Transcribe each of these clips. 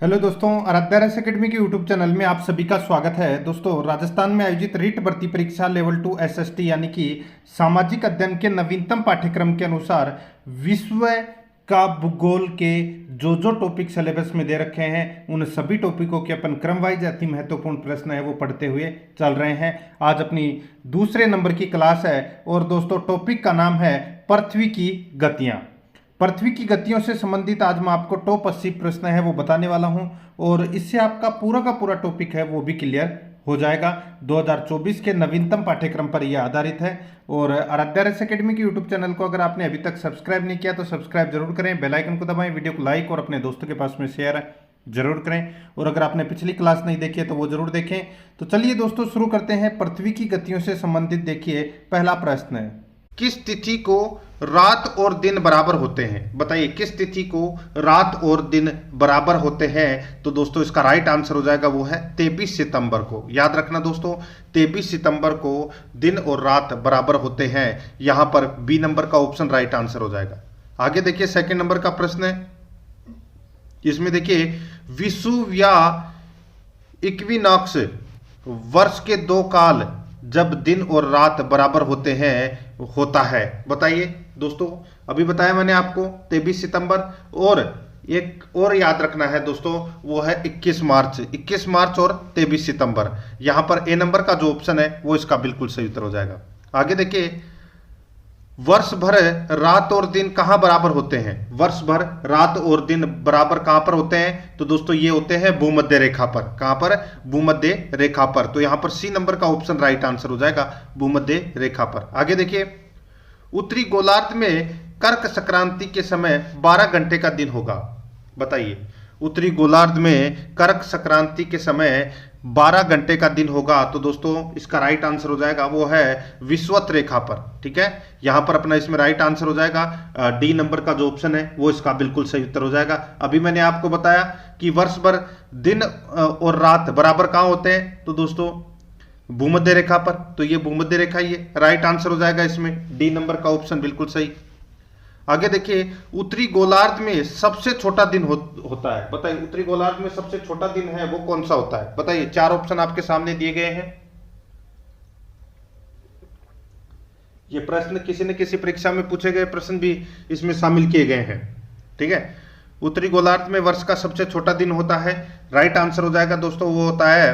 Hello दोस्तों, Aaradhya race academy के YouTube channel में आप सभी का स्वागत है। दोस्तों, राजस्थान में आयोजित रीट भर्ती परीक्षा लेवल 2 एसएसटी यानी कि सामाजिक अध्ययन के नवीनतम पाठ्यक्रम के अनुसार विश्व का भूगोल के जो टॉपिक सिलेबस में दे रखे हैं उन सभी टॉपिकों के अपन क्रम वाइज अति महत्वपूर्ण प्रश्न है वो पढ़ते हुए चल रहे हैं। आज अपनी दूसरे नंबर की क्लास है और दोस्तों टॉपिक का नाम है पृथ्वी की गतियाँ। पृथ्वी की गतियों से संबंधित आज मैं आपको टॉप 80 प्रश्न है वो बताने वाला हूं और इससे आपका पूरा का पूरा टॉपिक है वो भी क्लियर हो जाएगा। 2024 के नवीनतम पाठ्यक्रम पर यह आधारित है और आराध्या रेस एकेडमी के यूट्यूब चैनल को अगर आपने अभी तक सब्सक्राइब नहीं किया तो सब्सक्राइब जरूर करें, बेल आइकन को दबाएं, वीडियो को लाइक और अपने दोस्तों के पास में शेयर जरूर करें। और अगर आपने पिछली क्लास नहीं देखी है तो वो जरूर देखें। तो चलिए दोस्तों शुरू करते हैं। पृथ्वी की गतियों से संबंधित देखिए पहला प्रश्न है, किस तिथि को रात और दिन बराबर होते हैं? बताइए किस तिथि को रात और दिन बराबर होते हैं? तो दोस्तों इसका राइट आंसर हो जाएगा वो है 23 सितंबर को। याद रखना दोस्तों, 23 सितंबर को दिन और रात बराबर होते हैं। यहां पर बी नंबर का ऑप्शन राइट आंसर हो जाएगा। आगे देखिए सेकंड नंबर का प्रश्न है, इसमें देखिए विषुव या इक्विनॉक्स वर्ष के दो काल जब दिन और रात बराबर होते हैं होता है। बताइए दोस्तों, अभी बताया मैंने आपको 23 सितंबर और एक और याद रखना है दोस्तों वो है 21 मार्च। 21 मार्च और 23 सितंबर। यहां पर ए नंबर का जो ऑप्शन है वो इसका बिल्कुल सही उत्तर हो जाएगा। आगे देखिए वर्ष भर रात और दिन कहां बराबर होते हैं? वर्ष भर रात और दिन बराबर कहां पर होते हैं? तो दोस्तों ये होते हैं भूमध्य रेखा पर। कहां पर? भूमध्य रेखा पर। तो यहां पर सी नंबर का ऑप्शन राइट आंसर हो जाएगा, भूमध्य रेखा पर। आगे देखिए उत्तरी गोलार्ध में कर्क संक्रांति के समय 12 घंटे का दिन होगा। बताइए उत्तरी गोलार्ध में कर्क संक्रांति के समय 12 घंटे का दिन होगा। तो दोस्तों इसका राइट आंसर हो जाएगा वो है विषुवत रेखा पर। ठीक है, यहां पर अपना इसमें राइट आंसर हो जाएगा डी नंबर का जो ऑप्शन है वो इसका बिल्कुल सही उत्तर हो जाएगा। अभी मैंने आपको बताया कि वर्ष भर दिन और रात बराबर कहां होते हैं? तो दोस्तों भूमध्य रेखा पर। तो ये भूमध्य रेखा ये राइट आंसर हो जाएगा, इसमें डी नंबर का ऑप्शन बिल्कुल सही। आगे देखिए उत्तरी गोलार्ध में सबसे छोटा दिन होता है। बताइए उत्तरी गोलार्ध में सबसे छोटा दिन है वो कौन सा होता है? बताइए, चार ऑप्शन आपके सामने दिए गए हैं। ये प्रश्न किसी न किसी परीक्षा में पूछे गए प्रश्न भी इसमें शामिल किए गए हैं। ठीक है, उत्तरी गोलार्ध में वर्ष का सबसे छोटा दिन होता है। राइट आंसर हो जाएगा दोस्तों वो होता है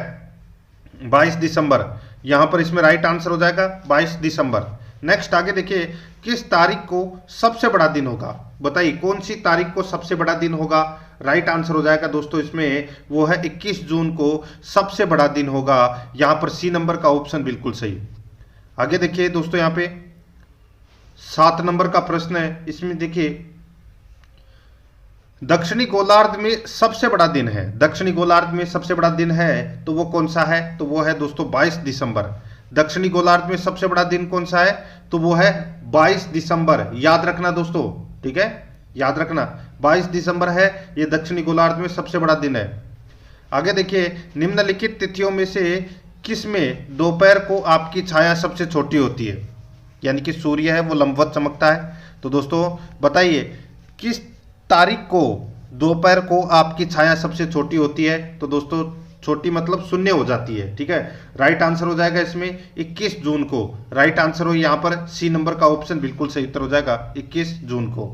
22 दिसंबर। यहां पर इसमें राइट आंसर हो जाएगा 22 दिसंबर। नेक्स्ट आगे देखिए किस तारीख को सबसे बड़ा दिन होगा? बताइए कौन सी तारीख को सबसे बड़ा दिन होगा? राइट आंसर हो जाएगा दोस्तों इसमें वो है 21 जून को सबसे बड़ा दिन होगा। यहां पर सी नंबर का ऑप्शन बिल्कुल सही। आगे देखिए दोस्तों यहां पे 7 नंबर का प्रश्न है, इसमें देखिए दक्षिणी गोलार्ध में सबसे बड़ा दिन है। दक्षिणी गोलार्ध में सबसे बड़ा दिन है तो वो कौन सा है? तो वो है दोस्तों 22 दिसंबर। दक्षिणी गोलार्ध में सबसे बड़ा दिन कौन सा है? तो वो है 22 दिसंबर। याद रखना दोस्तों, ठीक है, याद रखना 22 दिसंबर है ये दक्षिणी गोलार्ध में सबसे बड़ा दिन है। आगे देखिए निम्नलिखित तिथियों में से किस में दोपहर को आपकी छाया सबसे छोटी होती है? यानी कि सूर्य है वो लंबवत चमकता है। तो दोस्तों बताइए किस तारीख को दोपहर को आपकी छाया सबसे छोटी होती है? तो दोस्तों छोटी मतलब शून्य हो जाती है। ठीक है, राइट आंसर हो जाएगा इसमें 21 जून को। राइट आंसर हो यहां पर सी नंबर का ऑप्शन बिल्कुल सही उत्तर हो जाएगा 21 जून को।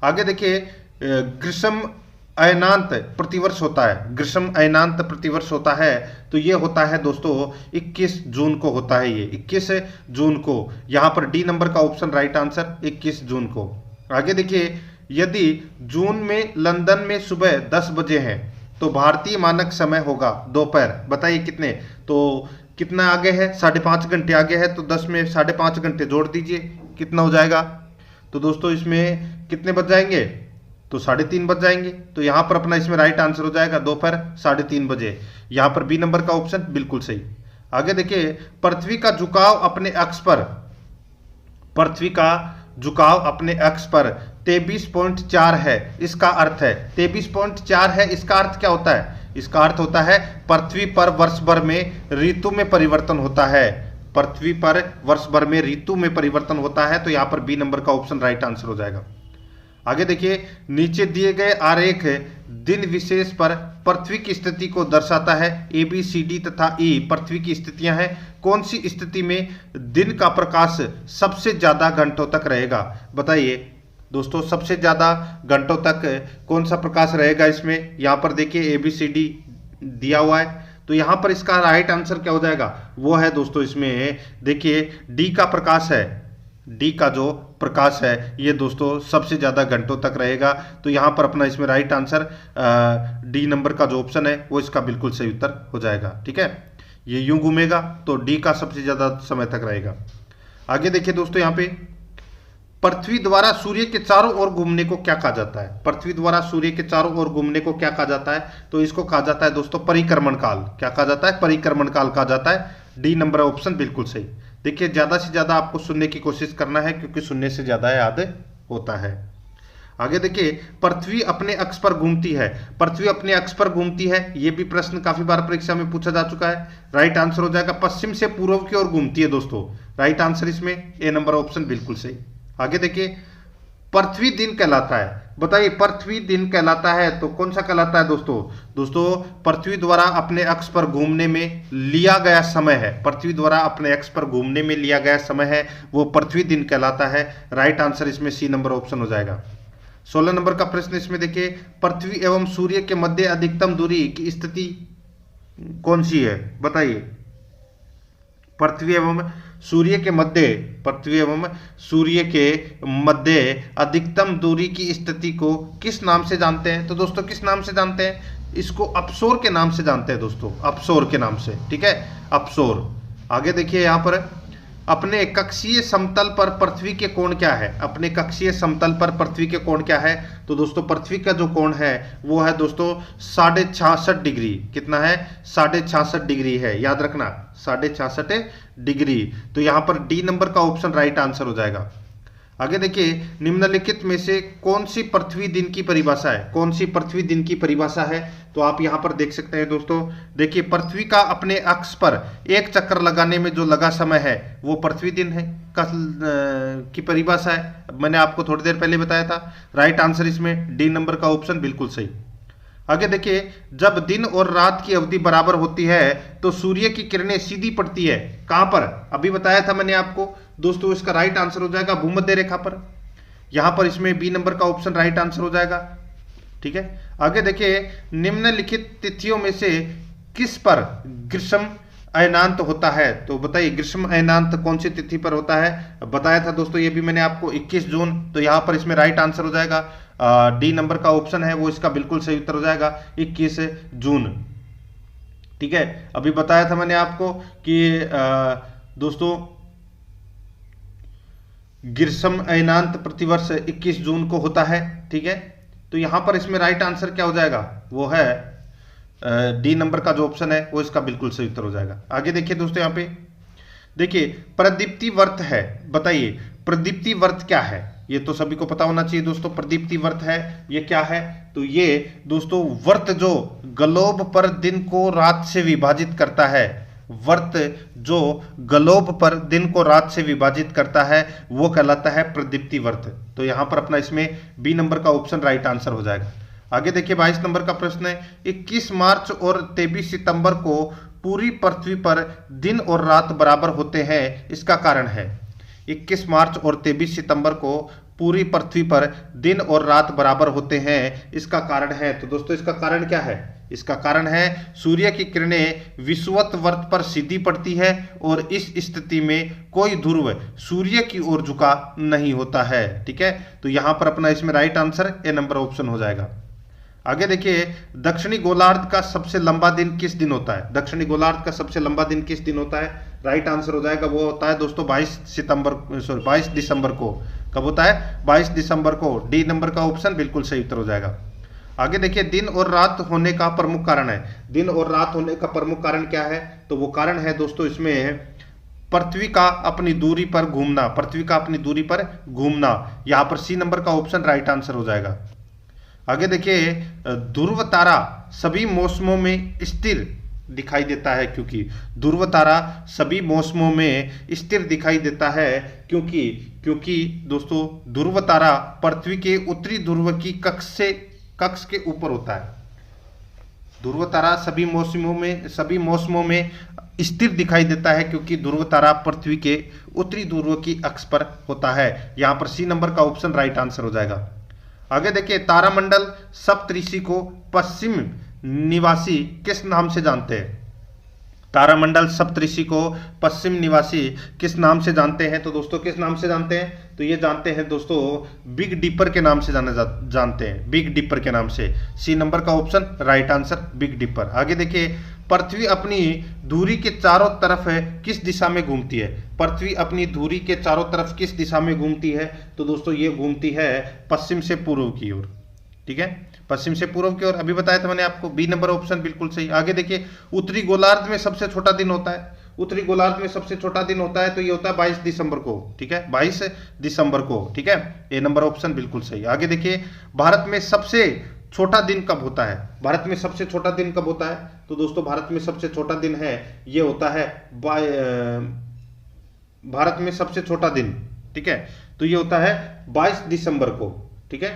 आगे देखिए ग्रीष्म अयनांत प्रतिवर्ष होता है। ग्रीष्म अयनांत प्रतिवर्ष होता है तो ये होता है दोस्तों 21 जून को होता है, ये 21 जून को। यहां पर डी नंबर का ऑप्शन राइट आंसर 21 जून को। आगे देखिए यदि जून में लंदन में सुबह 10 बजे है तो भारतीय मानक समय होगा दोपहर। बताइए कितने? तो कितना आगे है? 5.5 घंटे आगे है। तो 10 में 5.5 घंटे जोड़ दीजिए, कितना हो जाएगा? तो दोस्तों इसमें कितने बज जाएंगे? तो 3:30 बज जाएंगे। तो यहां पर अपना इसमें राइट आंसर हो जाएगा दोपहर 3:30 बजे। यहां पर बी नंबर का ऑप्शन बिल्कुल सही। आगे देखिए पृथ्वी का झुकाव अपने अक्ष पर, पृथ्वी का झुकाव अपने अक्ष पर 23.4 है। इसका अर्थ है 23.4 है, इसका अर्थ क्या होता है? इसका अर्थ होता है पृथ्वी पर वर्ष भर में ऋतु में परिवर्तन होता है। पृथ्वी पर वर्ष भर में ऋतु में परिवर्तन होता है। तो यहां पर बी नंबर का ऑप्शन राइट आंसर हो जाएगा। आगे देखिए नीचे दिए गए आरेख दिन विशेष पर पृथ्वी की स्थिति को दर्शाता है। ए बी सी डी तथा ई पृथ्वी की स्थितियां हैं। कौन सी स्थिति में दिन का प्रकाश सबसे ज्यादा घंटों तक रहेगा? बताइए दोस्तों, सबसे ज्यादा घंटों तक कौन सा प्रकाश रहेगा इसमें? यहां पर देखिए ए बी सी डी दिया हुआ है, तो यहां पर इसका राइट आंसर क्या हो जाएगा? वो है दोस्तों, इसमें देखिए डी का प्रकाश है, डी का जो प्रकाश है ये दोस्तों सबसे ज्यादा घंटों तक रहेगा। तो यहां पर अपना इसमें राइट आंसर डी नंबर का जो ऑप्शन है वो इसका बिल्कुल सही उत्तर हो जाएगा। ठीक है, ये यूं घूमेगा तो डी का सबसे ज्यादा समय तक रहेगा। आगे देखिए दोस्तों, यहाँ पे पृथ्वी द्वारा सूर्य के चारों ओर घूमने को क्या कहा जाता है? पृथ्वी द्वारा सूर्य के चारों ओर घूमने को क्या कहा जाता है? तो इसको कहा जाता है दोस्तों परिक्रमण काल। क्या कहा जाता है? परिक्रमण काल कहा जाता है। डी नंबर ऑप्शन बिल्कुल सही। देखिए ज्यादा से ज्यादा आपको सुनने की कोशिश करना है, क्योंकि सुनने से ज्यादा याद होता है। आगे देखिए, पृथ्वी अपने अक्ष पर घूमती है। पृथ्वी अपने अक्ष पर घूमती है, यह भी प्रश्न काफी बार परीक्षा में पूछा जा चुका है। राइट आंसर हो जाएगा पश्चिम से पूर्व की ओर घूमती है दोस्तों। राइट आंसर इसमें ए नंबर ऑप्शन बिल्कुल सही। आगे देखिए, पृथ्वी दिन कहलाता है। बताइए पृथ्वी दिन कहलाता है तो कौन सा कहलाता है दोस्तों? दोस्तों पृथ्वी द्वारा अपने अक्ष पर घूमने में लिया गया समय है, पृथ्वी द्वारा अपने अक्ष पर घूमने में लिया गया समय है वो पृथ्वी दिन कहलाता है। राइट आंसर इसमें सी नंबर ऑप्शन हो जाएगा। 16 नंबर का प्रश्न इसमें देखिए, पृथ्वी एवं सूर्य के मध्य अधिकतम दूरी की स्थिति कौन सी है? बताइए पृथ्वी एवं सूर्य के मध्य, पृथ्वी एवं सूर्य के मध्य अधिकतम दूरी की स्थिति को किस नाम से जानते हैं? तो दोस्तों किस नाम से जानते हैं? इसको अपसोर के नाम से जानते हैं दोस्तों, अपसोर के नाम से। ठीक है, अपसोर। आगे देखिए, यहां पर अपने कक्षीय समतल पर पृथ्वी के कोण क्या है? अपने कक्षीय समतल पर पृथ्वी के कोण क्या है? तो दोस्तों पृथ्वी का जो कोण है वो है दोस्तों 66.5 डिग्री। कितना है? 66.5 डिग्री है, याद रखना 66.5 डिग्री। तो यहां पर डी नंबर का ऑप्शन राइट आंसर हो जाएगा। आगे देखिए, निम्नलिखित में से कौन सी पृथ्वी दिन की परिभाषा है? कौन सी पृथ्वी दिन की परिभाषा है? तो आप यहां पर देख सकते हैं दोस्तों, देखिए पृथ्वी का अपने अक्ष पर एक चक्कर लगाने में जो लगा समय है वो पृथ्वी दिन है की परिभाषा है। मैंने आपको थोड़ी देर पहले बताया था। राइट आंसर इसमें डी नंबर का ऑप्शन बिल्कुल सही। आगे देखिए, जब दिन और रात की अवधि बराबर होती है तो सूर्य की किरणें सीधी पड़ती है। कहां पर? अभी बताया था मैंने आपको दोस्तों, इसका राइट आंसर हो जाएगा भूमध्य रेखा पर। यहां पर इसमें बी नंबर का ऑप्शन राइट आंसर हो जाएगा। ठीक है, आगे देखिए, निम्नलिखित तिथियों में से किस पर ग्रीष्म अयनांत होता है? तो बताइए ग्रीष्म अयनांत कौन सी तिथि पर होता है? बताया था दोस्तों ये भी मैंने आपको 21 जून। तो यहां पर इसमें राइट आंसर हो जाएगा डी नंबर का ऑप्शन है वो इसका बिल्कुल सही उत्तर हो जाएगा 21 जून। ठीक है, अभी बताया था मैंने आपको कि दोस्तों ग्रीष्म अयनांत प्रतिवर्ष 21 जून को होता है। ठीक है, तो यहां पर इसमें राइट आंसर क्या हो जाएगा? वो है डी नंबर का जो ऑप्शन है वो इसका बिल्कुल सही उत्तर हो जाएगा। आगे देखिए दोस्तों, यहां पे देखिए प्रदीप्ति वर्त है। बताइए प्रदीप्ति वर्त क्या है? ये तो सभी को पता होना चाहिए दोस्तों। प्रदीप्ति वर्त है ये क्या है? तो ये दोस्तों वर्त जो ग्लोब पर दिन को रात से विभाजित करता है, वर्त जो ग्लोब पर दिन को रात से विभाजित करता है वो कहलाता है प्रदीप्ति वर्त। तो यहां पर अपना इसमें बी नंबर का ऑप्शन राइट आंसर हो जाएगा। आगे देखिए 22 नंबर का प्रश्न है, 21 मार्च और 23 सितंबर को पूरी पृथ्वी पर दिन और रात बराबर होते हैं, इसका कारण है। 21 मार्च और 23 सितंबर को पूरी पृथ्वी पर दिन और रात बराबर होते हैं, इसका कारण है। तो दोस्तों इसका कारण क्या है? इसका कारण है सूर्य की किरणें विषुवत वर्त पर सीधी पड़ती है और इस स्थिति में कोई ध्रुव सूर्य की ओर झुका नहीं होता है। ठीक है, तो यहां पर अपना इसमें right answer A number option हो जाएगा। आगे देखिए, दक्षिणी गोलार्ध का सबसे लंबा दिन किस दिन होता है? दक्षिणी गोलार्ध का सबसे लंबा दिन किस दिन होता है? राइट आंसर हो जाएगा वो होता है दोस्तों 22 दिसंबर को। कब होता है? 22 दिसंबर को। डी नंबर का ऑप्शन बिल्कुल सही उत्तर हो जाएगा। आगे देखिए, दिन और रात होने का प्रमुख कारण है। दिन और रात होने का प्रमुख कारण क्या है? तो वो कारण है दोस्तों इसमें पृथ्वी का अपनी दूरी पर घूमना, पृथ्वी का अपनी दूरी पर घूमना। यहां पर सी नंबर का ऑप्शन राइट आंसर हो जाएगा। आगे देखिए, ध्रुव तारा सभी मौसमों में स्थिर दिखाई देता है, क्योंकि ध्रुव तारा सभी मौसमों में स्थिर दिखाई देता है क्योंकि दोस्तों ध्रुव तारा पृथ्वी के उत्तरी ध्रुव की कक्ष से कक्ष के ऊपर होता है। ध्रुव तारा सभी मौसमों में स्थिर दिखाई देता है क्योंकि ध्रुव तारा पृथ्वी के उत्तरी ध्रुव की अक्ष पर होता है। यहां पर सी नंबर का ऑप्शन राइट आंसर हो जाएगा। आगे देखिए, तारामंडल सप्तऋषि को पश्चिम निवासी किस नाम से जानते हैं? तारामंडल सप्तऋषि को पश्चिम निवासी किस नाम से जानते हैं? तो दोस्तों किस नाम से जानते हैं? तो ये जानते हैं दोस्तों बिग डिपर के नाम से जानते हैं, बिग डिपर के नाम से। सी नंबर का option right answer big dipper. आगे देखिए, पृथ्वी अपनी धुरी के चारों तरफ किस दिशा में घूमती है? पृथ्वी अपनी धुरी के चारों तरफ किस दिशा में घूमती है? तो दोस्तों ये घूमती है पश्चिम से पूर्व की ओर। ठीक है, पश्चिम से पूर्व की ओर। अभी बताया था मैंने आपको, बी नंबर ऑप्शन बिल्कुल सही। आगे देखिए, उत्तरी गोलार्ध में सबसे छोटा दिन होता है। उत्तरी गोलार्ध में सबसे छोटा दिन होता है तो ये होता है 22 दिसंबर को। ठीक है, 22 दिसंबर को। ठीक है, ए नंबर ऑप्शन बिल्कुल सही। आगे देखिए, भारत में सबसे छोटा दिन कब होता है? भारत में सबसे छोटा दिन कब होता है? तो दोस्तों भारत में सबसे छोटा दिन है, ये होता है भारत में सबसे छोटा दिन, ठीक है, तो ये होता है 22 दिसंबर को। ठीक है,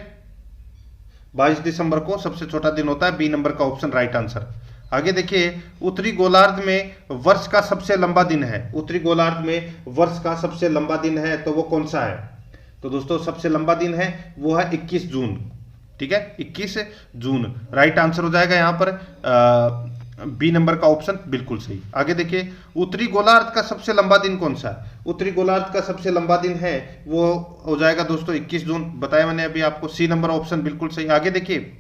22 दिसंबर को सबसे छोटा दिन होता है। बी नंबर का ऑप्शन राइट आंसर। आगे देखिए, उत्तरी गोलार्ध में वर्ष का सबसे लंबा दिन है। उत्तरी गोलार्ध में वर्ष का सबसे लंबा दिन है तो वो कौन सा है? तो दोस्तों सबसे लंबा दिन है वो है 21 जून। ठीक है, 21 जून राइट आंसर हो जाएगा यहाँ पर। बी नंबर का ऑप्शन बिल्कुल सही। आगे देखिए, उत्तरी गोलार्ध का सबसे लंबा दिन कौन सा है? उत्तरी गोलार्ध का सबसे लंबा दिन है वो हो जाएगा दोस्तों 21 जून, बताया मैंने अभी आपको। सी नंबर ऑप्शन बिल्कुल सही। आगे देखिए,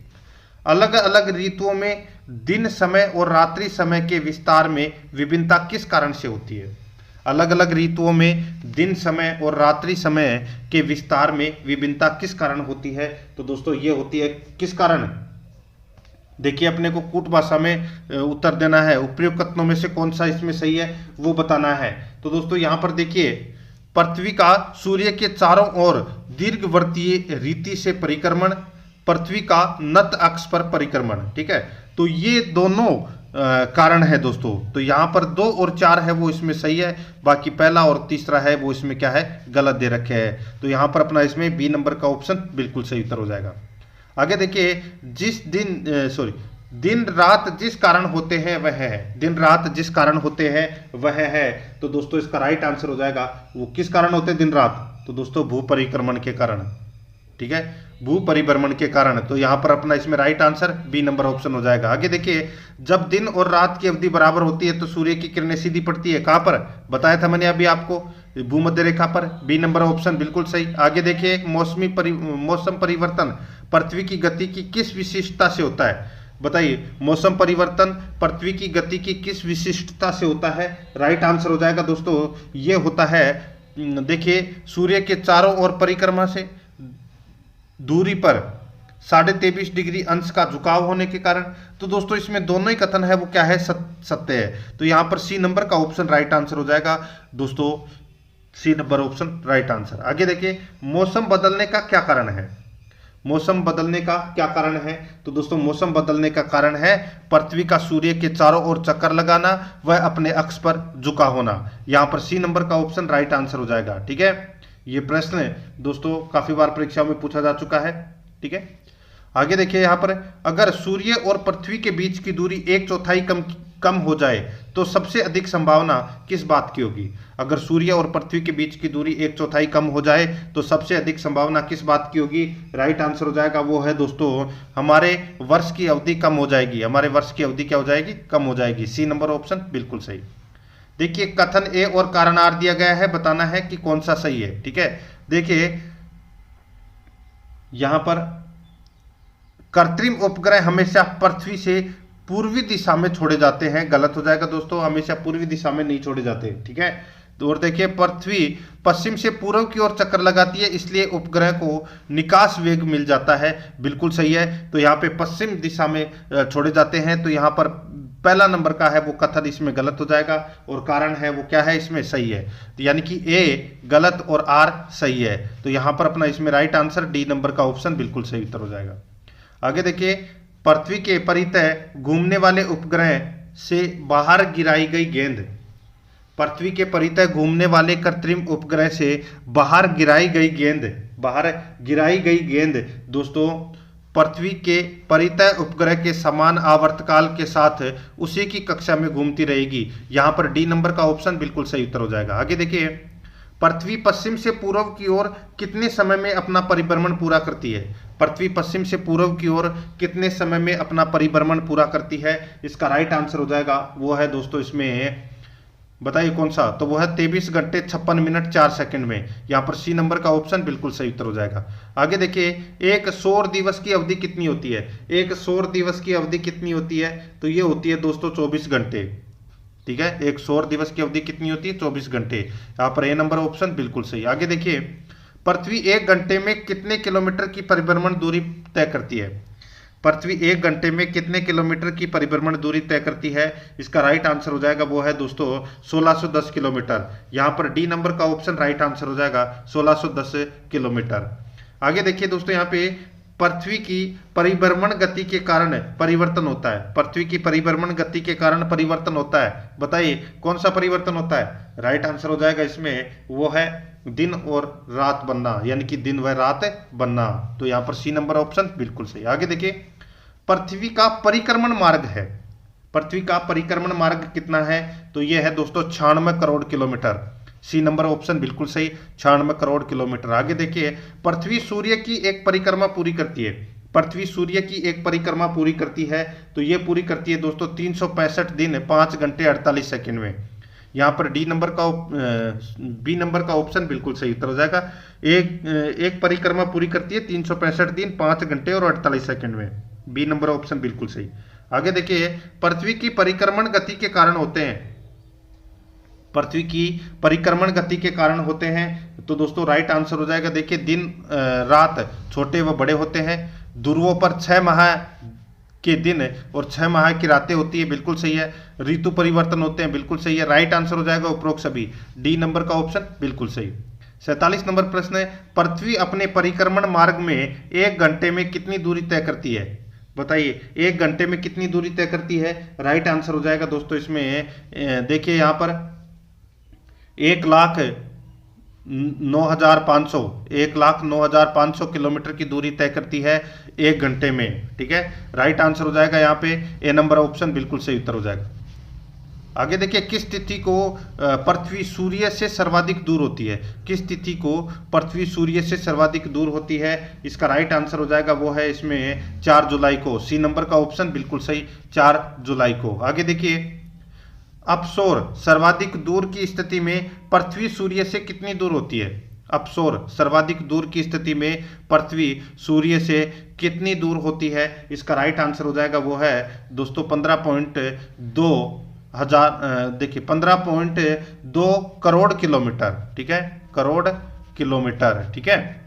अलग अलग ऋतुओं में दिन समय और रात्रि समय के विस्तार में विभिन्नता किस कारण से होती है? अलग अलग ऋतुओं में दिन समय और रात्रि समय के विस्तार में विभिन्नता किस कारण होती है? तो दोस्तों ये होती है किस कारण? देखिए, अपने को कूट भाषा में उत्तर देना है। उपयुक्त कथनों में से कौन सा इसमें सही है वो बताना है। तो दोस्तों यहाँ पर देखिए, पृथ्वी का सूर्य के चारों ओर दीर्घवर्तीय रीति से परिक्रमण, पृथ्वी का नत अक्ष पर परिक्रमण। ठीक है, तो ये दोनों कारण है दोस्तों। तो यहाँ पर 2 और 4 है वो इसमें सही है, बाकी पहला और तीसरा है वो इसमें क्या है, गलत दे रखे हैं। तो यहाँ पर अपना इसमें बी नंबर का ऑप्शन बिल्कुल सही उत्तर हो जाएगा। आगे देखिए, दिन रात जिस कारण होते हैं वह है। दिन रात जिस कारण होते हैं वह है, तो दोस्तों इसका राइट आंसर हो जाएगा वो किस कारण होते हैं दिन रात? तो दोस्तों भू परिक्रमण के कारण। ठीक है, भू परिभ्रमण के कारण। तो यहां पर अपना इसमें right answer B number option हो जाएगा। आगे देखिए, जब दिन और रात की अवधि बराबर होती है तो सूर्य की किरणें सीधी पड़ती है। कहां पर? बताया था मैंने अभी आपको, भूमध्य रेखा पर। बी नंबर ऑप्शन बिल्कुल सही। आगे देखिए, मौसम परिवर्तन पृथ्वी की गति की किस विशिष्टता से होता है? बताइए, मौसम परिवर्तन पृथ्वी की गति की किस विशिष्टता से होता है? राइट आंसर हो जाएगा दोस्तों, ये होता है, देखिए, सूर्य के चारों ओर परिक्रमा से दूरी पर 23.5 डिग्री अंश का झुकाव होने के कारण। तो दोस्तों इसमें दोनों ही कथन है वो क्या है, सत्य है। तो यहां पर सी नंबर का ऑप्शन राइट आंसर हो जाएगा दोस्तों, C number option right answer. आगे देखिए, मौसम बदलने का क्या कारण है? मौसम बदलने का क्या कारण है? तो दोस्तों मौसम बदलने का कारण है पृथ्वी का सूर्य के चारों ओर चक्कर लगाना, वह अपने अक्ष पर झुका होना। यहां पर सी नंबर का ऑप्शन राइट आंसर हो जाएगा। ठीक है, ये प्रश्न दोस्तों काफी बार परीक्षा में पूछा जा चुका है। ठीक है, आगे देखिए, यहां पर अगर सूर्य और पृथ्वी के बीच की दूरी 1/4 कम हो जाए तो सबसे अधिक संभावना किस बात की होगी? अगर सूर्य और पृथ्वी के बीच की दूरी 1/4 कम हो जाए तो सबसे अधिक संभावना किस बात की होगी? राइट आंसर हो जाएगा वो है दोस्तों, हमारे वर्ष की अवधि कम हो जाएगी। हमारे वर्ष की अवधि क्या हो जाएगी? कम हो जाएगी। सी नंबर ऑप्शन बिल्कुल सही। देखिए, कथन ए और कारण आर दिया गया है, बताना है कि कौन सा सही है। ठीक है, देखिए यहां पर कृत्रिम उपग्रह हमेशा पृथ्वी से पूर्वी दिशा में छोड़े जाते हैं, गलत हो जाएगा दोस्तों, हमेशा पूर्वी दिशा में नहीं छोड़े जाते। ठीक है, तो और देखिए, पृथ्वी पश्चिम से पूर्व की ओर चक्कर लगाती है, इसलिए उपग्रह को निकास वेग मिल जाता है, बिल्कुल सही है। तो यहाँ पे पश्चिम दिशा में छोड़े जाते हैं, तो यहाँ पर पहला नंबर का है वो कथन इसमें गलत हो जाएगा, और कारण है वो क्या है, इसमें सही है। तो यानी कि ए गलत और आर सही है। तो यहाँ पर अपना इसमें राइट आंसर डी नंबर का ऑप्शन बिल्कुल सही उत्तर हो जाएगा। आगे देखिए, पृथ्वी के परितः घूमने वाले उपग्रह से बाहर गिराई गई गेंद। पृथ्वी के परितः घूमने वाले कृत्रिम उपग्रह से बाहर गिराई गई गेंद दोस्तों पृथ्वी के परितः उपग्रह के समान आवर्तकाल के साथ उसी की कक्षा में घूमती रहेगी। यहां पर डी नंबर का ऑप्शन बिल्कुल सही उत्तर हो जाएगा। आगे देखिए, पृथ्वी पश्चिम से पूर्व की ओर कितने समय में अपना परिभ्रमण पूरा करती है? पृथ्वी पश्चिम से पूर्व की ओर कितने समय में अपना परिभ्रमण पूरा करती है? इसका राइट आंसर हो जाएगा वो है दोस्तों, इसमें बताइए कौन सा, तो वो है 23 घंटे 56 मिनट 4 सेकंड में। यहाँ पर सी नंबर का ऑप्शन बिल्कुल सही उत्तर हो जाएगा। आगे देखिए, एक सौर दिवस की अवधि कितनी होती है? एक सौर दिवस की अवधि कितनी होती है? तो ये होती है दोस्तों 24 घंटे। ठीक है, एक सौर दिवस की अवधि कितनी होती है? 24 घंटे। यहाँ पर ए नंबर ऑप्शन बिल्कुल सही। आगे देखिए, पृथ्वी 1 घंटे में कितने किलोमीटर की परिभ्रमण दूरी तय करती है? पृथ्वी 1 घंटे में कितने किलोमीटर की परिभ्रमण दूरी तय करती है? इसका राइट आंसर हो जाएगा वो है दोस्तों 1610 किलोमीटर। यहाँ पर डी नंबर का ऑप्शन राइट आंसर हो जाएगा 1610 किलोमीटर। आगे देखिए दोस्तों, यहाँ पे पृथ्वी की परिभ्रमण गति के कारण परिवर्तन होता है। पृथ्वी की परिभ्रमण गति के कारण परिवर्तन होता है, बताइए कौन सा परिवर्तन होता है? राइट आंसर हो जाएगा इसमें वो है दिन और रात बनना, यानी कि दिन व रात बनना। तो यहाँ पर सी नंबर ऑप्शन बिल्कुल सही। आगे देखिए, पृथ्वी का परिक्रमण मार्ग है, पृथ्वी का परिक्रमण मार्ग कितना है? तो यह है दोस्तों 96 crore kilometre. C number option बिल्कुल सही, 96 करोड़ किलोमीटर। आगे देखिए, पृथ्वी सूर्य की एक परिक्रमा पूरी करती है। पृथ्वी सूर्य की एक परिक्रमा पूरी करती है, तो ये पूरी करती है दोस्तों 365 दिन 5 घंटे 48 सेकंड में। यहाँ पर डी नंबर का बी नंबर का ऑप्शन बिल्कुल सही उत्तर हो जाएगा। एक परिक्रमा पूरी करती है 365 दिन 5 घंटे और 48 सेकंड में। बी नंबर ऑप्शन बिल्कुल सही। आगे देखिए, पृथ्वी की परिक्रमण गति के कारण होते हैं, पृथ्वी की परिक्रमण गति के कारण होते हैं, तो दोस्तों राइट आंसर हो जाएगा। देखिए, दिन रात छोटे व बड़े होते हैं, ध्रुवों पर 6 माह के दिन और 6 माह की रातें होती है, बिल्कुल सही है। ऋतु परिवर्तन होते हैं, बिल्कुल सही है। राइट आंसर हो जाएगा उपरोक्त सभी, डी नंबर का ऑप्शन बिल्कुल सही। 47 नंबर प्रश्न है, पृथ्वी अपने परिक्रमण मार्ग में 1 घंटे में कितनी दूरी तय करती है? बताइए 1 घंटे में कितनी दूरी तय करती है? राइट आंसर हो जाएगा दोस्तों इसमें देखिए, यहाँ पर 1,09,500 किलोमीटर की दूरी तय करती है 1 घंटे में। ठीक है, राइट आंसर हो जाएगा यहाँ पे ए नंबर ऑप्शन बिल्कुल सही उत्तर हो जाएगा। आगे देखिए, किस तिथि को पृथ्वी सूर्य से सर्वाधिक दूर होती है? किस तिथि को पृथ्वी सूर्य से सर्वाधिक दूर होती है? इसका राइट आंसर हो जाएगा वो है इसमें 4 जुलाई को। सी नंबर का ऑप्शन बिल्कुल सही, 4 जुलाई को। आगे देखिए, अपसौर सर्वाधिक दूर की स्थिति में पृथ्वी सूर्य से कितनी दूर होती है? अपसौर सर्वाधिक दूर की स्थिति में पृथ्वी सूर्य से कितनी दूर होती है? इसका राइट आंसर हो जाएगा वो है दोस्तों 15.2 हजार, देखिए 15.2 करोड़ किलोमीटर। ठीक है, करोड़ किलोमीटर। ठीक है,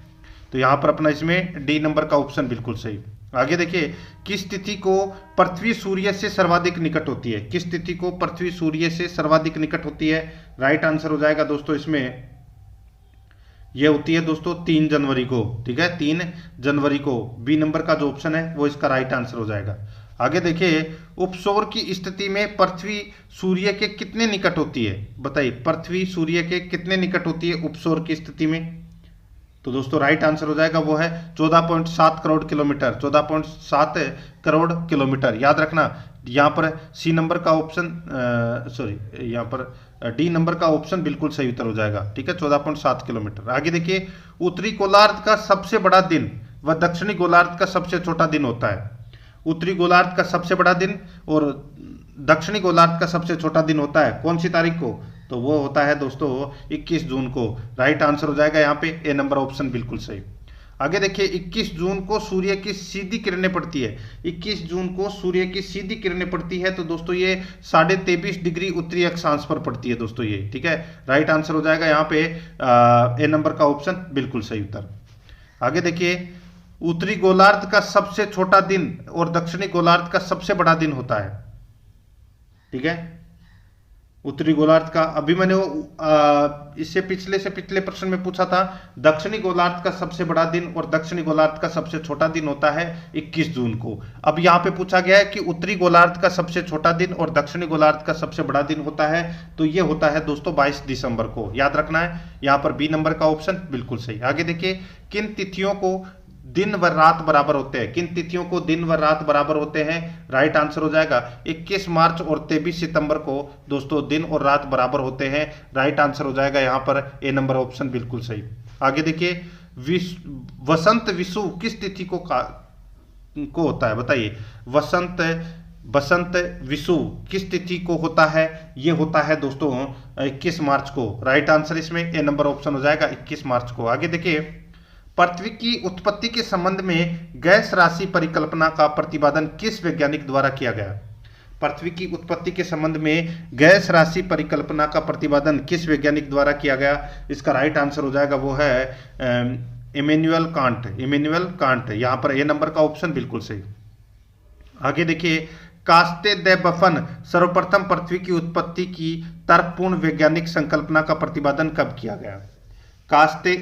तो यहां पर अपना इसमें डी नंबर का ऑप्शन बिल्कुल सही। आगे देखिए, किस तिथि को पृथ्वी सूर्य से सर्वाधिक निकट होती है? किस तिथि को पृथ्वी सूर्य से सर्वाधिक निकट होती है? राइट आंसर हो जाएगा दोस्तों इसमें यह होती है दोस्तों 3 जनवरी को। ठीक है, 3 जनवरी को। बी नंबर का जो ऑप्शन है वो इसका राइट आंसर हो जाएगा। आगे देखिए, उपसौर की स्थिति में पृथ्वी सूर्य के कितने निकट होती है? बताइए, पृथ्वी सूर्य के कितने निकट होती है उपसौर की स्थिति में? तो दोस्तों राइट आंसर हो जाएगा वो है 14.7 करोड़ किलोमीटर। 14.7 करोड़ किलोमीटर। याद रखना, यहाँ पर सी नंबर का ऑप्शन यहाँ पर डी नंबर का ऑप्शन बिल्कुल सही उत्तर हो जाएगा। ठीक है, 14.7 किलोमीटर। आगे देखिए, उत्तरी गोलार्ध का सबसे बड़ा दिन व दक्षिणी गोलार्ध का सबसे छोटा दिन होता है। उत्तरी गोलार्ध का सबसे बड़ा दिन और दक्षिणी गोलार्ध का सबसे छोटा दिन होता है कौन सी तारीख को? तो वो होता है दोस्तों 21 जून को। राइट आंसर हो जाएगा यहाँ पे ए नंबर ऑप्शन बिल्कुल सही। आगे देखिए, 21 जून को सूर्य की सीधी किरणें पड़ती है। 21 जून को सूर्य की सीधी किरणें पड़ती है, तो दोस्तों ये 23.5 डिग्री उत्तरी अक्षांश पर पड़ती है दोस्तों ये। ठीक है, राइट आंसर हो जाएगा यहाँ पे ए नंबर का ऑप्शन बिल्कुल सही उत्तर। आगे देखिए, उत्तरी गोलार्ध का सबसे छोटा दिन और दक्षिणी गोलार्ध का सबसे बड़ा दिन होता है। ठीक है, उत्तरी गोलार्ध का, अभी मैंने इससे पिछले प्रश्न में पूछा था, दक्षिणी गोलार्ध का सबसे बड़ा दिन और दक्षिणी गोलार्ध का सबसे छोटा दिन होता है 21 जून को। अब यहाँ पे पूछा गया है कि उत्तरी गोलार्ध का सबसे छोटा दिन और दक्षिणी गोलार्ध का सबसे बड़ा दिन होता है, तो ये होता है दोस्तों 22 दिसंबर को। याद रखना है, यहाँ पर बी नंबर का ऑप्शन बिल्कुल सही। आगे देखिए, किन तिथियों को दिन व रात बराबर होते हैं। किन तिथियों को दिन व रात बराबर होते हैं? राइट आंसर हो जाएगा 21 मार्च और 23 सितंबर को दोस्तों दिन और रात बराबर होते हैं। राइट आंसर हो जाएगा यहाँ पर ए नंबर ऑप्शन बिल्कुल सही। आगे देखिए, वसंत विषु किस तिथि को होता है? बताइए, वसंत विषु किस तिथि को होता है? ये होता है दोस्तों 21 मार्च को। राइट आंसर इसमें ए नंबर ऑप्शन हो जाएगा 21 मार्च को। आगे देखिए, पृथ्वी की उत्पत्ति के संबंध में गैस राशि परिकल्पना का प्रतिपादन किस वैज्ञानिक द्वारा किया गया? पृथ्वी की उत्पत्ति के संबंध में गैस राशि परिकल्पना का प्रतिपादन किस वैज्ञानिक द्वारा किया गया? इसका राइट आंसर हो जाएगा वो है इमैनुअल कांट। यहां पर ए नंबर का ऑप्शन बिल्कुल सही। आगे देखिए, कास्टे दे बफन सर्वप्रथम पृथ्वी की उत्पत्ति की तर्कपूर्ण वैज्ञानिक संकल्पना का प्रतिपादन कब किया गया? कास्टे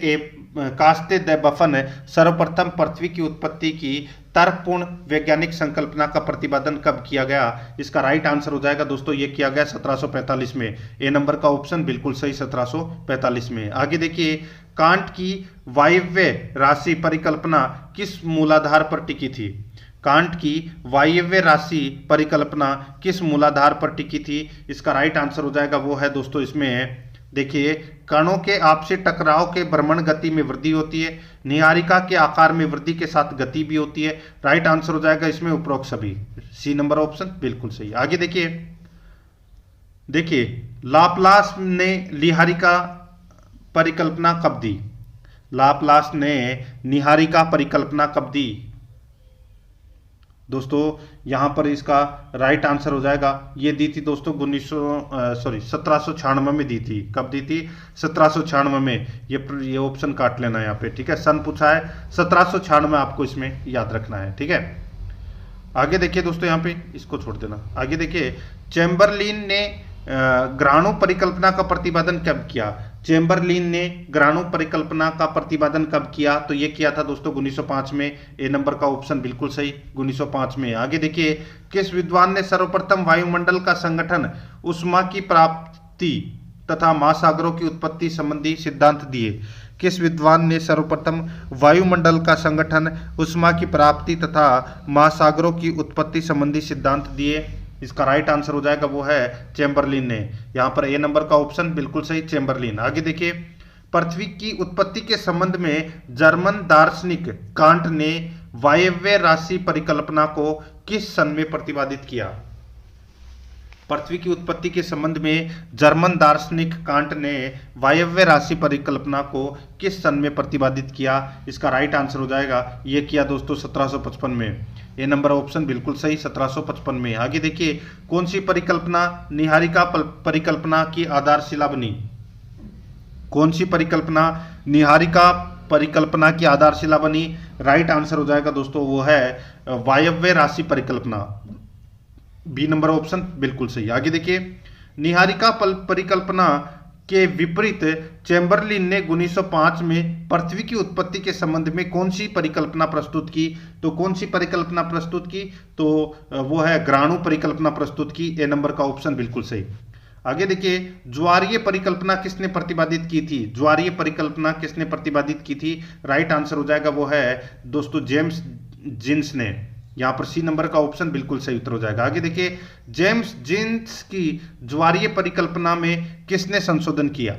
दे बफन सर्वप्रथम पृथ्वी की उत्पत्ति की तर्कपूर्ण वैज्ञानिक संकल्पना का प्रतिपादन कब किया गया? इसका राइट आंसर हो जाएगा दोस्तों ये किया गया 1745 में। ए नंबर का ऑप्शन बिल्कुल सही 1745 में। आगे देखिए, कांट की वायव्य राशि परिकल्पना किस मूलाधार पर टिकी थी? कांट की वायव्य राशि परिकल्पना किस मूलाधार पर टिकी थी? इसका राइट आंसर हो जाएगा वो है दोस्तों इसमें देखिए, कणों के आपसी टकराव के भ्रमण गति में वृद्धि होती है, निहारिका के आकार में वृद्धि के साथ गति भी होती है। राइट आंसर हो जाएगा इसमें उपरोक्त सभी। सी नंबर ऑप्शन बिल्कुल सही। आगे देखिए लाप्लास ने निहारिका परिकल्पना कब दी? लाप्लास ने निहारिका परिकल्पना कब दी? दोस्तों यहां पर इसका राइट आंसर हो जाएगा, ये दी थी दोस्तों 1796 में दी थी। कब दी थी? 1796 में। ये ऑप्शन काट लेना यहाँ पे, ठीक है। सन पूछा है 1796 में, आपको इसमें याद रखना है, ठीक है। आगे देखिए दोस्तों, यहाँ पे इसको छोड़ देना। आगे देखिए, चैम्बरलिन ने ग्राणु परिकल्पना का प्रतिपादन कब किया? चैम्बरलिन ने ग्राणु परिकल्पना का प्रतिपादन कब किया? तो ये किया था दोस्तों 1905 में। ए नंबर का ऑप्शन बिल्कुल सही 1905 में। आगे देखिए, किस विद्वान ने सर्वप्रथम वायुमंडल का संगठन, उष्मा की प्राप्ति तथा महासागरों की उत्पत्ति संबंधी सिद्धांत दिए? किस विद्वान ने सर्वप्रथम वायुमंडल का संगठन, उष्मा की प्राप्ति तथा महासागरों की उत्पत्ति संबंधी सिद्धांत दिए? इसका राइट आंसर हो जाएगा वो है चैम्बरलिन ने। यहां पर ए नंबर का ऑप्शन बिल्कुल सही चैम्बरलिन। आगे देखिए, पृथ्वी की उत्पत्ति के संबंध में जर्मन दार्शनिक कांट ने वायव्य राशि परिकल्पना को किस सन में प्रतिपादित किया? पृथ्वी की उत्पत्ति के संबंध में जर्मन दार्शनिक कांट ने वायव्य राशि परिकल्पना को किस सन में प्रतिपादित किया? इसका राइट आंसर हो जाएगा ये किया दोस्तों 1755 में। ये नंबर ऑप्शन बिल्कुल सही 1755 में। आगे देखिए, कौन सी परिकल्पना निहारिका परिकल्पना की आधारशिला बनी? कौन सी परिकल्पना निहारिका परिकल्पना की आधारशिला बनी? राइट आंसर हो जाएगा दोस्तों वो है वायव्य राशि परिकल्पना। बी नंबर ऑप्शन बिल्कुल सही। आगे देखिए, निहारिका परिकल्पना के विपरीत चैम्बरलिन ने 1905 में पृथ्वी की उत्पत्ति के संबंध में कौन सी परिकल्पना प्रस्तुत की? तो कौन सी परिकल्पना प्रस्तुत की? तो वो है ग्राणु परिकल्पना प्रस्तुत की। ए नंबर का ऑप्शन बिल्कुल सही। आगे देखिए, ज्वारीय परिकल्पना किसने प्रतिपादित की थी? ज्वारीय परिकल्पना किसने प्रतिपादित की थी? राइट आंसर हो जाएगा वो है दोस्तों जेम्स जिन्स ने। यहां पर सी नंबर का ऑप्शन बिल्कुल सही उत्तर हो जाएगा। आगे देखिए, जेम्स जिन्स की ज्वारीय परिकल्पना में किसने संशोधन किया?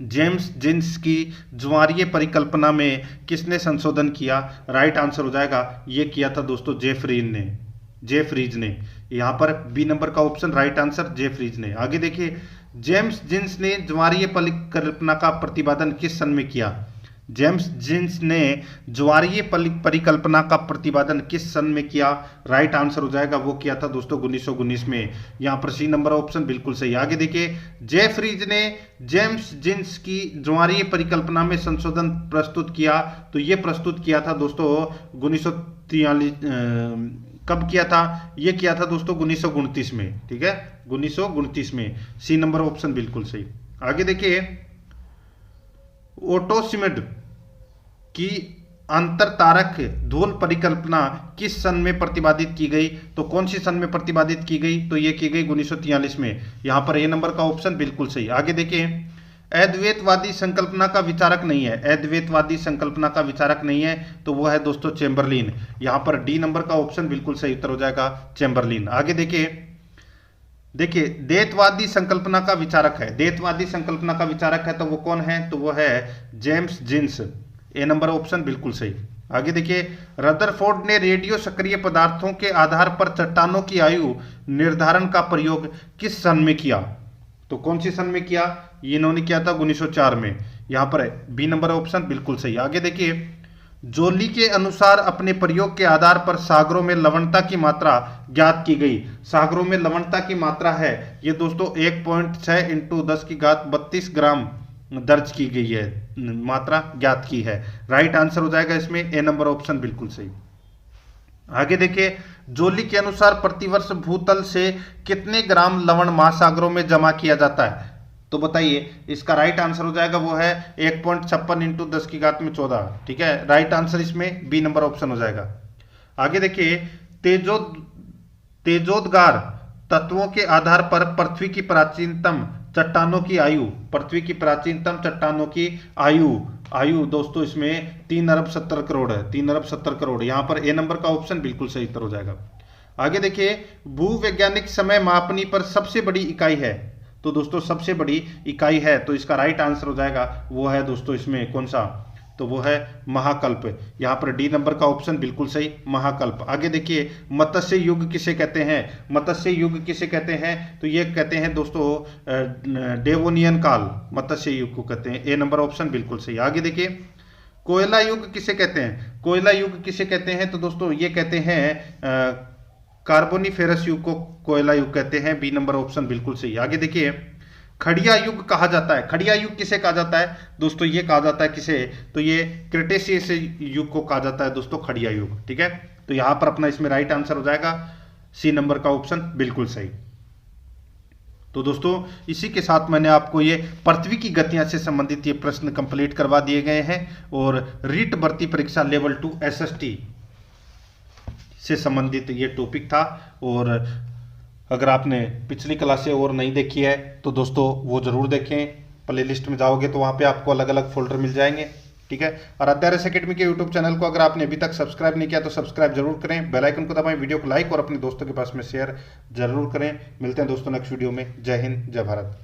जेम्स जिन्स की ज्वारीय परिकल्पना में किसने संशोधन किया? राइट आंसर हो जाएगा ये किया था दोस्तों जेफ्रीज ने। यहां पर बी नंबर का ऑप्शन राइट आंसर जेफ्रीज ने। आगे देखिए, जेम्स जिन्स ने ज्वारीय परिकल्पना का प्रतिपादन किस सन में किया? जेम्स जिन्स ने ज्वारीय परिकल्पना का प्रतिपादन किस सन में किया? राइट आंसर हो जाएगा वो किया था दोस्तों 1919 में। यहां पर सी नंबर ऑप्शन बिल्कुल सही। आगे देखिए, जेफ्रीज ने जेम्स जिन्स की ज्वारीय परिकल्पना में संशोधन प्रस्तुत किया, तो ये प्रस्तुत किया था दोस्तों 1943 कब किया था? ये किया था दोस्तों 1929 में, ठीक है 1929 में। सी नंबर ऑप्शन बिल्कुल सही। आगे देखिए, ओटो शिमिड की अंतरतारक धूल परिकल्पना किस सन में प्रतिपादित की गई? तो कौन सी सन में प्रतिपादित की गई? तो ये की गई 1943 में। यहां पर ए नंबर का ऑप्शन बिल्कुल सही। आगे देखिए, अद्वैतवादी संकल्पना का विचारक नहीं है, अद्वैतवादी संकल्पना का विचारक नहीं है, तो वो है दोस्तों चेम्बरलिन। यहां पर डी नंबर का ऑप्शन बिल्कुल सही उत्तर हो जाएगा, चेम्बरलिन। आगे देखिए, देखिए द्वैतवादी संकल्पना का विचारक है, द्वैतवादी संकल्पना का विचारक है तो वो कौन है, तो वो है जेम्स जीन्स। ए नंबर ऑप्शन बिल्कुल सही। आगे देखिए, रदरफोर्ड ने रेडियो सक्रिय पदार्थों के आधार पर चट्टानों की आयु निर्धारण का प्रयोग किस सन में किया, तो कौन सी सन में किया, ये इन्होंने किया था 1904 में। यहां पर बी नंबर ऑप्शन बिल्कुल सही। आगे देखिए, जोली के अनुसार अपने प्रयोग के आधार पर सागरों में लवणता की मात्रा ज्ञात की गई। सागरों में लवणता की मात्रा है ये दोस्तों 1.6 × 10⁻32 ग्राम दर्ज की गई है, मात्रा ज्ञात की है। राइट आंसर हो जाएगा इसमें ए नंबर ऑप्शन बिल्कुल सही। आगे देखिए, जोली के अनुसार प्रतिवर्ष भूतल से कितने ग्राम लवण महासागरों में जमा किया जाता है, तो बताइए इसका राइट आंसर हो जाएगा वो है 1.56 × 10⁻14। ठीक है, राइट आंसर इसमें बी नंबर ऑप्शन हो जाएगा। आगे देखिए, तेजोदगार तत्वों के आधार पर पृथ्वी की प्राचीनतम चट्टानों की आयु, पृथ्वी की प्राचीनतम चट्टानों की आयु दोस्तों इसमें 3 अरब 70 करोड़ है, 3 अरब 70 करोड़। यहां पर ए नंबर का ऑप्शन बिल्कुल सही उत्तर हो जाएगा। आगे देखिए, भूवैज्ञानिक समय मापनी पर सबसे बड़ी इकाई है, तो दोस्तों सबसे बड़ी इकाई है तो इसका राइट आंसर हो जाएगा वो है दोस्तों इसमें कौन सा, तो वो है महाकल्प। यहां पर डी नंबर का ऑप्शन बिल्कुल सही, महाकल्प। आगे देखिए, मत्स्य युग किसे कहते हैं, मत्स्य युग किसे कहते हैं, तो ये कहते हैं दोस्तों डेवोनियन काल, मत्स्य युग को कहते हैं। ए नंबर ऑप्शन बिल्कुल सही। आगे देखिए, कोयला युग किसे कहते हैं, कोयला युग किसे कहते हैं, तो दोस्तों ये कहते हैं कार्बोनिफेरस युग को कोयला युग कहते हैं। बी नंबर ऑप्शन बिल्कुल सही। आगे देखिए, खड़िया युग कहा जाता है, खड़िया युग किसे कहा जाता है दोस्तों, ये कहा जाता है किसे, तो ये क्रिटेशियस युग को कहा जाता है दोस्तों, खड़िया युग। ठीक है, तो यहां पर अपना इसमें राइट आंसर हो जाएगा सी नंबर का ऑप्शन बिल्कुल सही। तो दोस्तों इसी के साथ मैंने आपको ये पृथ्वी की गतियां से संबंधित ये प्रश्न कंप्लीट करवा दिए गए हैं और रीट भर्ती परीक्षा लेवल 2 SST से संबंधित ये टॉपिक था। और अगर आपने पिछली क्लासें और नहीं देखी है तो दोस्तों वो जरूर देखें, प्लेलिस्ट में जाओगे तो वहाँ पे आपको अलग अलग फोल्डर मिल जाएंगे। ठीक है, और अध्यारस एकेडमी के यूट्यूब चैनल को अगर आपने अभी तक सब्सक्राइब नहीं किया तो सब्सक्राइब जरूर करें, बेल आइकन को दबाएं, वीडियो को लाइक और अपने दोस्तों के पास में शेयर जरूर करें। मिलते हैं दोस्तों नेक्स्ट वीडियो में। जय हिंद, जय भारत।